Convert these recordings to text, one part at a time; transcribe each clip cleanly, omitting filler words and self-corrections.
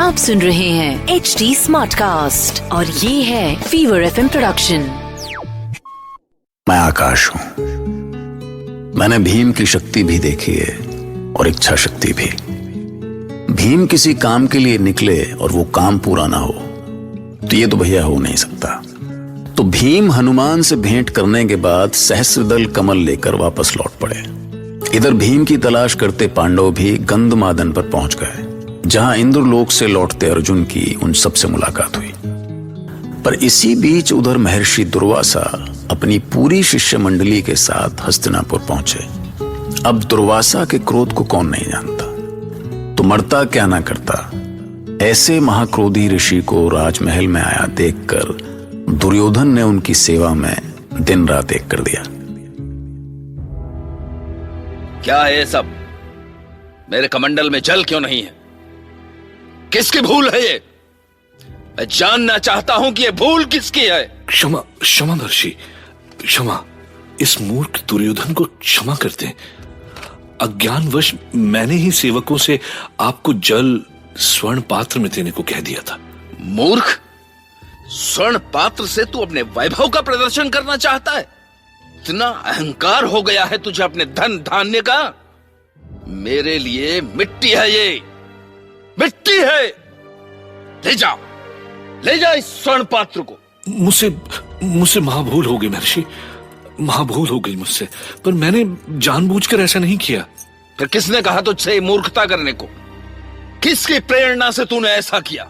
आप सुन रहे हैं HD स्मार्ट कास्ट और ये है फीवर FM प्रोडक्शन। मैं आकाश हूँ। मैंने भीम की शक्ति भी देखी है और इच्छा शक्ति भी। भीम किसी काम के लिए निकले और वो काम पूरा ना हो तो ये तो भैया हो नहीं सकता। तो भीम हनुमान से भेंट करने के बाद सहस्त्रदल कमल लेकर वापस लौट पड़े। इधर भीम की तलाश करते पांडव भी गंधमादन पर पहुंच गए, जहां इंद्रलोक से लौटते अर्जुन की उन सबसे मुलाकात हुई। पर इसी बीच उधर महर्षि दुर्वासा अपनी पूरी शिष्य मंडली के साथ हस्तिनापुर पहुंचे। अब दुर्वासा के क्रोध को कौन नहीं जानता, तो मरता क्या ना करता। ऐसे महाक्रोधी ऋषि को राजमहल में आया देखकर दुर्योधन ने उनकी सेवा में दिन रात एक कर दिया। क्या है ये सब? मेरे कमंडल में जल क्यों नहीं है? किसकी भूल है ये? मैं जानना चाहता हूं कि ये भूल किसकी है। क्षमा क्षमा महर्षि, क्षमा। इस मूर्ख दुर्योधन को क्षमा कर दें। अज्ञानवश मैंने ही सेवकों से आपको जल स्वर्ण पात्र में देने को कह दिया था। मूर्ख! स्वर्ण पात्र से तू अपने वैभव का प्रदर्शन करना चाहता है? इतना अहंकार हो गया है तुझे अपने धन धान्य का? मेरे लिए मिट्टी है ये, मिट्टी है। ले जा इस स्वर्ण पात्र को। मुझसे महाभूल हो गई महर्षि, महाभूल हो गई मुझसे। पर मैंने जानबूझकर ऐसा नहीं किया। फिर किसने कहा तुझसे मूर्खता करने को? किसकी प्रेरणा से तूने ऐसा किया?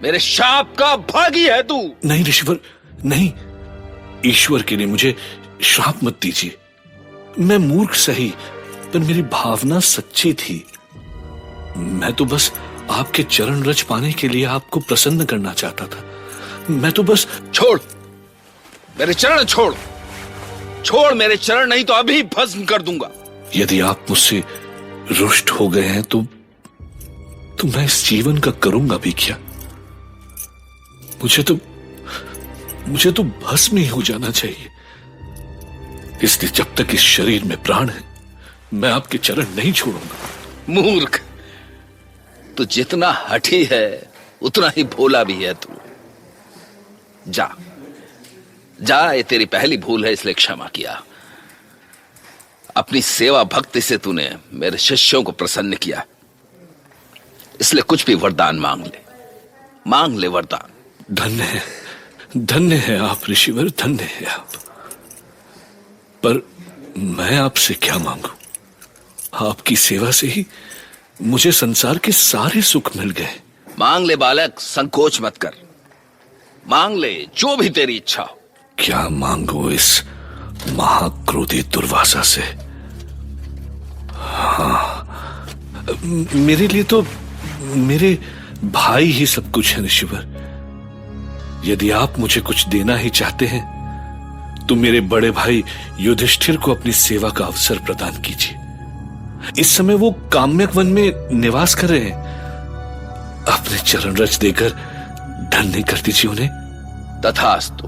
मेरे शाप का भागी है तू। नहीं ऋषिवर, नहीं। ईश्वर के लिए मुझे श्राप मत दीजिए। मैं मूर्ख सही, पर मेरी भावना सच्ची थी। मैं तो बस आपके चरण रज पाने के लिए आपको प्रसन्न करना चाहता था। मैं तो बस... छोड़ मेरे चरण, छोड़ मेरे चरण, नहीं तो अभी भस्म कर दूंगा। यदि आप मुझसे रुष्ट हो गए हैं तो मैं इस जीवन का करूंगा भी क्या? मुझे तो भस्म ही हो जाना चाहिए। इसलिए जब तक इस शरीर में प्राण है, मैं आपके चरण नहीं छोड़ूंगा। मूर्ख! तू जितना हठी है उतना ही भोला भी है तू। जा, ये तेरी पहली भूल है, इसलिए क्षमा किया। अपनी सेवा भक्ति से तूने मेरे शिष्यों को प्रसन्न किया, इसलिए कुछ भी वरदान मांग ले वरदान। धन्य है आप ऋषिवर, धन्य है आप। पर मैं आपसे क्या मांगू? आपकी सेवा से ही मुझे संसार के सारे सुख मिल गए। मांग ले बालक, संकोच मत कर। मांग ले जो भी तेरी इच्छा हो। क्या मांगू इस महाक्रोधी दुर्वासा से? हाँ, मेरे लिए तो मेरे भाई ही सब कुछ है ऋषिवर। यदि आप मुझे कुछ देना ही चाहते हैं तो मेरे बड़े भाई युधिष्ठिर को अपनी सेवा का अवसर प्रदान कीजिए। इस समय वो काम्यक वन में निवास कर रहे हैं। अपने चरण रज देकर धन्य कर दीजिए उन्हें। तथास्तु।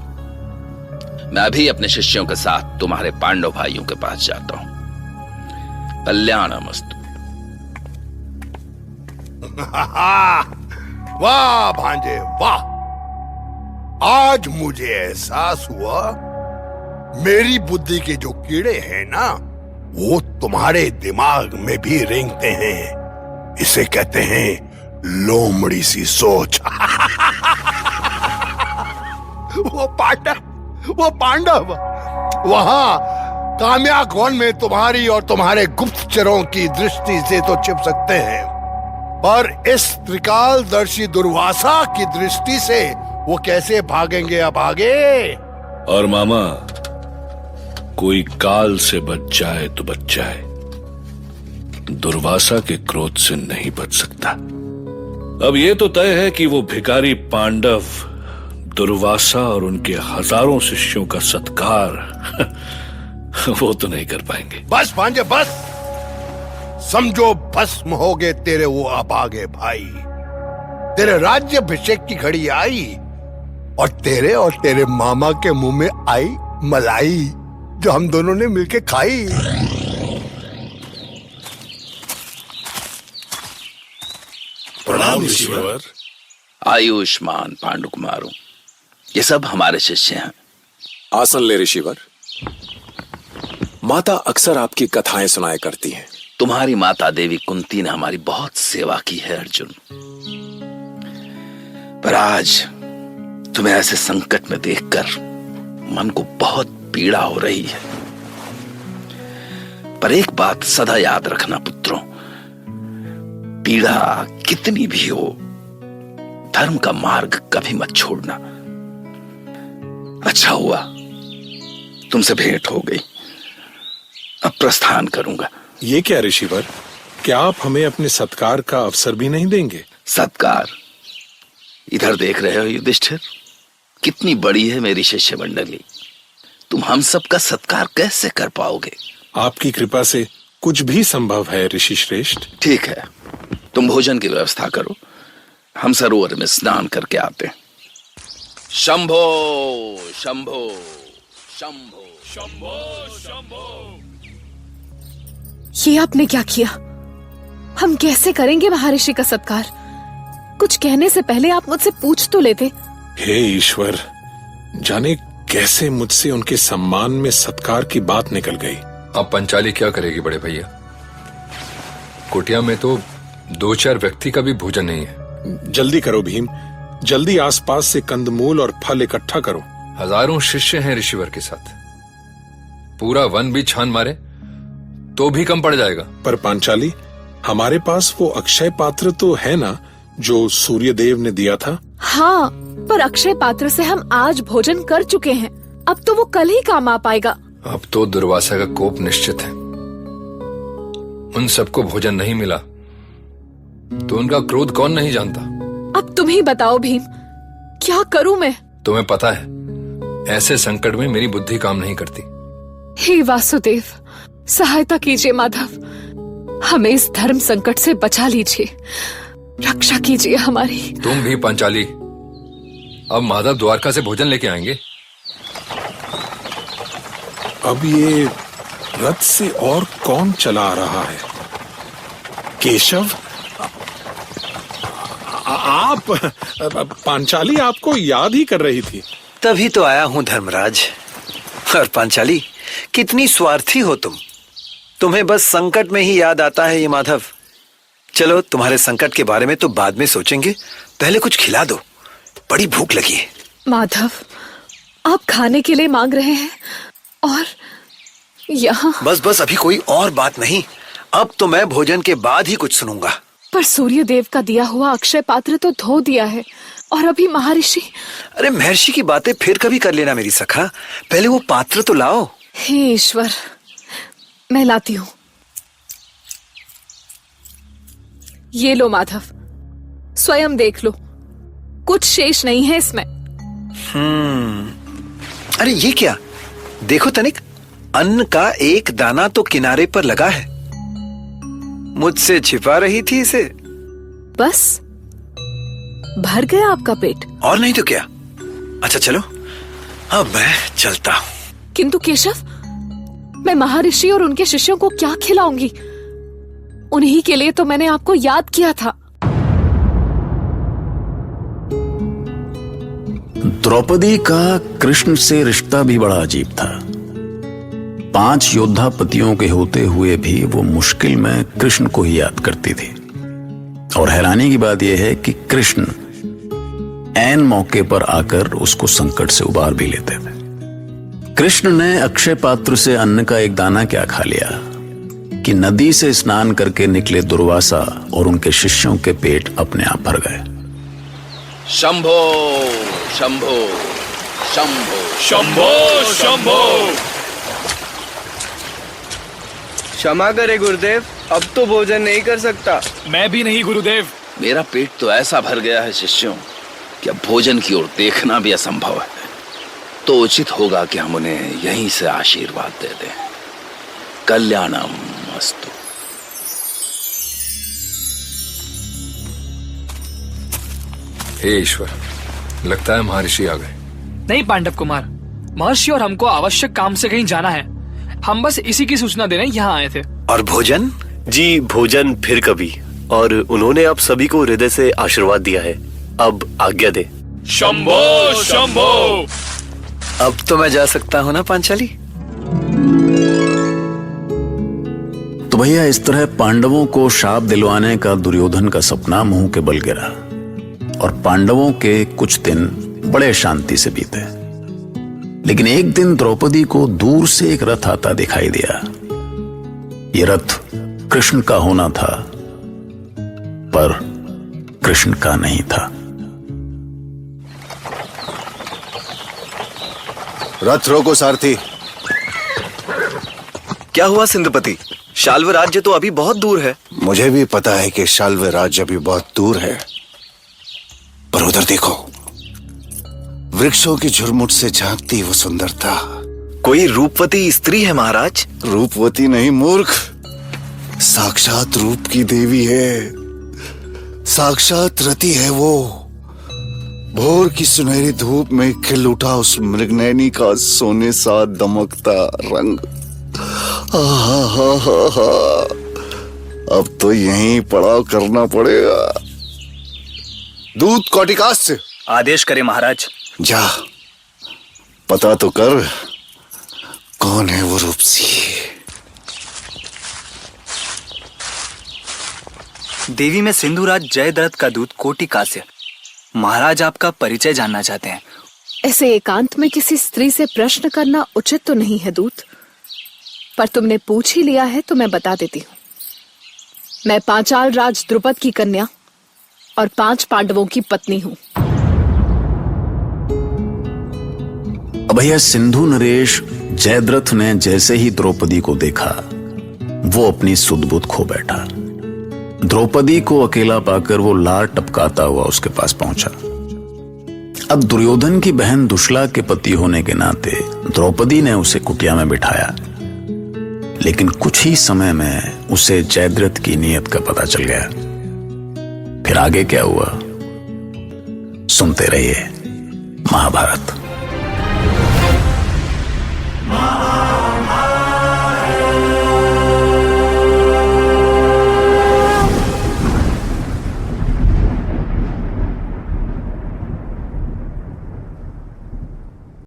मैं अभी अपने शिष्यों के साथ तुम्हारे पांडव भाइयों के पास जाता हूं। कल्याणमस्तु। वाह भांजे वाह! आज मुझे एहसास हुआ मेरी बुद्धि के जो कीड़े हैं ना, वो तुम्हारे दिमाग में भी रेंगते हैं। इसे कहते हैं लोमड़ी सी सोच। वो पांडव वहां काम्याक वन में तुम्हारी और तुम्हारे गुप्तचरों की दृष्टि से तो छिप सकते हैं, पर इस त्रिकालदर्शी दुर्वासा की दृष्टि से वो कैसे भागेंगे अब आगे? और मामा, कोई काल से बच जाए तो बच जाए, दुर्वासा के क्रोध से नहीं बच सकता। अब ये तो तय है कि वो भिखारी पांडव दुर्वासा और उनके हजारों शिष्यों का सत्कार वो तो नहीं कर पाएंगे। बस भांजे बस, समझो भस्म हो गए तेरे वो अभागे भाई। तेरे राज्याभिषेक की घड़ी आई और तेरे मामा के मुंह में आई मलाई जो हम दोनों ने मिलके खाई। प्रणाम ऋषिवर। आयुष्मान पांडु कुमारों, ये सब हमारे शिष्य हैं। आसन ले ऋषिवर। माता अक्सर आपकी कथाएं सुनाया करती हैं। तुम्हारी माता देवी कुंती ने हमारी बहुत सेवा की है अर्जुन, पर आज तुम्हें ऐसे संकट में देखकर मन को बहुत पीड़ा हो रही है। पर एक बात सदा याद रखना पुत्रों, पीड़ा कितनी भी हो, धर्म का मार्ग कभी मत छोड़ना। अच्छा हुआ तुमसे भेंट हो गई, अब प्रस्थान करूंगा। ये क्या ऋषिवर, क्या आप हमें अपने सत्कार का अवसर भी नहीं देंगे? सत्कार? इधर देख रहे हो युधिष्ठिर, कितनी बड़ी है मेरी शिष्य मंडली, तुम हम सब का सत्कार कैसे कर पाओगे? आपकी कृपा से कुछ भी संभव है ऋषि श्रेष्ठ। ठीक है, तुम भोजन की व्यवस्था करो, हम सरोवर में स्नान करके आते हैं। शंभो शंभो शंभो शंभो शंभो। ये आपने क्या किया? हम कैसे करेंगे महर्षि का सत्कार? कुछ कहने से पहले आप मुझसे पूछ तो लेते। हे ईश्वर, जाने कैसे मुझसे उनके सम्मान में सत्कार की बात निकल गई। अब पंचाली क्या करेगी बड़े भैया? कुटिया में तो 2-4 व्यक्ति का भी भोजन नहीं है। जल्दी करो भीम, जल्दी आसपास से कंदमूल और फल इकट्ठा करो। हजारों शिष्य हैं ऋषिवर के साथ, पूरा वन भी छान मारे तो भी कम पड़ जाएगा। पर पांचाली, हमारे पास वो अक्षय पात्र तो है ना जो सूर्य देव ने दिया था? हाँ, पर अक्षय पात्र से हम आज भोजन कर चुके हैं, अब तो वो कल ही काम आ पाएगा। अब तो दुर्वासा का कोप निश्चित है। उन सबको भोजन नहीं मिला तो उनका क्रोध कौन नहीं जानता। अब तुम ही बताओ भीम, क्या करूं मैं? तुम्हें पता है, ऐसे संकट में मेरी बुद्धि काम नहीं करती। हे वासुदेव, सहायता कीजिए माधव, हमें इस धर्म संकट से बचा लीजिए, रक्षा कीजिए हमारी। तुम भी पांचाली, अब माधव द्वारका से भोजन लेके आएंगे। अब ये रथ से और कौन चला आ रहा है? केशव? आप? पांचाली आपको याद ही कर रही थी। तभी तो आया हूं धर्मराज। और पांचाली, कितनी स्वार्थी हो तुम, तुम्हें बस संकट में ही याद आता है ये माधव। चलो, तुम्हारे संकट के बारे में तो बाद में सोचेंगे, पहले कुछ खिला दो, बड़ी भूख लगी है। माधव, आप खाने के लिए मांग रहे हैं और यहाँ? बस बस, अभी कोई और बात नहीं, अब तो मैं भोजन के बाद ही कुछ सुनूंगा। पर सूर्य देव का दिया हुआ अक्षय पात्र तो धो दिया है, और अभी महर्षि। अरे महर्षि की बातें फिर कभी कर लेना मेरी सखा, पहले वो पात्र तो लाओ। हे ईश्वर, मैं लाती हूँ। ये लो माधव, स्वयं देख लो, कुछ शेष नहीं है इसमें। अरे ये क्या, देखो तनिक, अन्न का एक दाना तो किनारे पर लगा है, मुझसे छिपा रही थी इसे। बस भर गया आपका पेट? और नहीं तो क्या। अच्छा चलो, अब मैं चलता हूँ। किंतु केशव, मैं महर्षि और उनके शिष्यों को क्या खिलाऊंगी? उन्हीं के लिए तो मैंने आपको याद किया था। द्रौपदी का कृष्ण से रिश्ता भी बड़ा अजीब था। 5 योद्धा पतियों के होते हुए भी वो मुश्किल में कृष्ण को ही याद करती थी। और हैरानी की बात यह है कि कृष्ण ऐन मौके पर आकर उसको संकट से उबार भी लेते थे। कृष्ण ने अक्षय पात्र से अन्न का एक दाना क्या खा लिया कि नदी से स्नान करके निकले दुर्वासा और उनके शिष्यों के पेट अपने आप भर गए। शंभो शंभो शंभो शंभो शंभो। क्षमा करे गुरुदेव, अब तो भोजन नहीं कर सकता। मैं भी नहीं गुरुदेव। मेरा पेट तो ऐसा भर गया है शिष्यों कि अब भोजन की ओर देखना भी असंभव है। तो उचित होगा कि हम उन्हें यहीं से आशीर्वाद दे दें। कल्याणम अस्तु। हे ईश्वर, लगता है महर्षि आ गए। नहीं पांडव कुमार, महर्षि और हमको आवश्यक काम से कहीं जाना है, हम बस इसी की सूचना देने यहाँ आए थे। और भोजन? जी भोजन फिर कभी, और उन्होंने आप सभी को हृदय से आशीर्वाद दिया है। अब आज्ञा दे। शंभो शंभो। अब तो मैं जा सकता हूँ ना पांचाली? तो भैया इस तरह पांडवों को शाप दिलवाने का दुर्योधन का सपना मुंह के बल गिरा और पांडवों के कुछ दिन बड़े शांति से बीते। लेकिन एक दिन द्रौपदी को दूर से एक रथ आता दिखाई दिया। ये रथ कृष्ण का होना था, पर कृष्ण का नहीं था। रथ रोको सारथी। क्या हुआ सिंधुपति? शाल्व राज्य तो अभी बहुत दूर है। मुझे भी पता है कि शाल्व राज्य अभी बहुत दूर है, पर उधर देखो, वृक्षों की झुरमुट से झांकती वो सुंदरता। कोई रूपवती स्त्री है महाराज? रूपवती नहीं मूर्ख, साक्षात रूप की देवी है, साक्षात रति है वो। भोर की सुनहरी धूप में खिल उठा उस मृगनयनी का सोने सा दमकता रंग। अब तो यहीं पड़ाव करना पड़ेगा। दूत कौटिकास्य आदेश करे महाराज। जा पता तो कर, कौन है वो रूपसी। देवी में सिंधुराज जयद्रथ का दूत कोटिकास्य। महाराज आपका परिचय जानना चाहते हैं। ऐसे एकांत में किसी स्त्री से प्रश्न करना उचित तो नहीं है दूत, पर तुमने पूछ ही लिया है तो मैं बता देती हूँ। मैं पांचाल राज द्रुपद की कन्या और 5 पांडवों की पत्नी हूँ। भैया सिंधु नरेश जयद्रथ ने जैसे ही द्रौपदी को देखा, वो अपनी सुध-बुध खो बैठा। द्रौपदी को अकेला पाकर वो लार टपकाता हुआ उसके पास पहुंचा। अब दुर्योधन की बहन दुशला के पति होने के नाते द्रौपदी ने उसे कुटिया में बिठाया, लेकिन कुछ ही समय में उसे जयद्रथ की नीयत का पता चल गया। फिर आगे क्या हुआ, सुनते रहिए महाभारत।